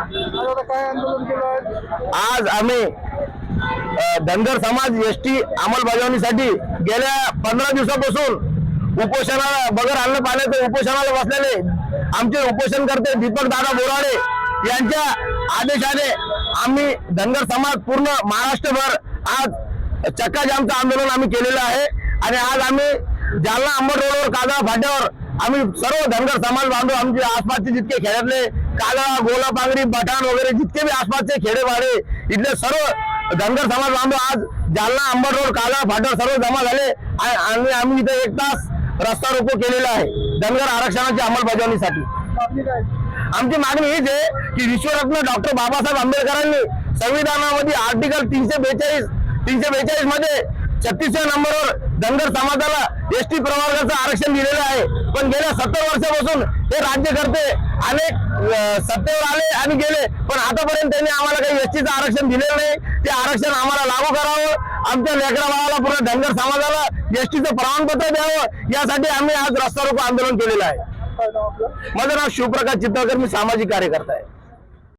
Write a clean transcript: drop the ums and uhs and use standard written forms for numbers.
काय आंदोलन केलं? आज आम्ही धनगर समाज एसटी अंमलबजावणीसाठी गेल्या 15 दिवसापासून उपोषणाला बगर अन्न पाण्याचं उपोषणाला बसलेले आमचे उपोषणकर्ते दीपक दादा बोराडे यांच्या आदेशाने आम्ही धनगर समाज पूर्ण महाराष्ट्रभर आज चक्का जामचं आंदोलन आम्ही केलेलं आहे। आणि आज आम्ही जालना अंबड रोडवर काजळा फाट्यावर आम्ही सर्व धनगर समाज बांधव आमचे आसपासचे जितके खेड्यातले काजळा गोलापांगरी बठाण वगैरे जितके बी आसपासचे खेडेवाडे इथले सर्व धनगर समाज बांधव आज जालना अंबड रोड काजळा फाट्यावर सर्व जमा झाले आणि आम्ही इथे 1 तास रस्ता रोको केलेला आहे धनगर आरक्षणाच्या अंमलबजावणीसाठी। आमची मागणी हीच आहे की विश्वरत्न डॉक्टर बाबासाहेब आंबेडकरांनी संविधानामध्ये आर्टिकल 342 मध्ये 36व्या नंबरवर धनगर समाजाला एसटी प्रवर्गाचं आरक्षण दिलेलं आहे। पण गेल्या 70 वर्षापासून हे राज्यकर्ते अनेक सत्तेवर आले आणि गेले, पण आतापर्यंत त्यांनी आम्हाला काही एसटीचं आरक्षण दिलेलं नाही। ते आरक्षण आम्हाला लागू करावं, आमच्या लेकरा बाळाला पूर्ण धनगर समाजाला एसटीचं प्रमाणपत्र द्यावं, यासाठी आम्ही आज रस्ता रोको आंदोलन केलेलं आहे। माझं नाव शिवप्रकाश चितळकर, मी सामाजिक कार्यकर्ता आहे।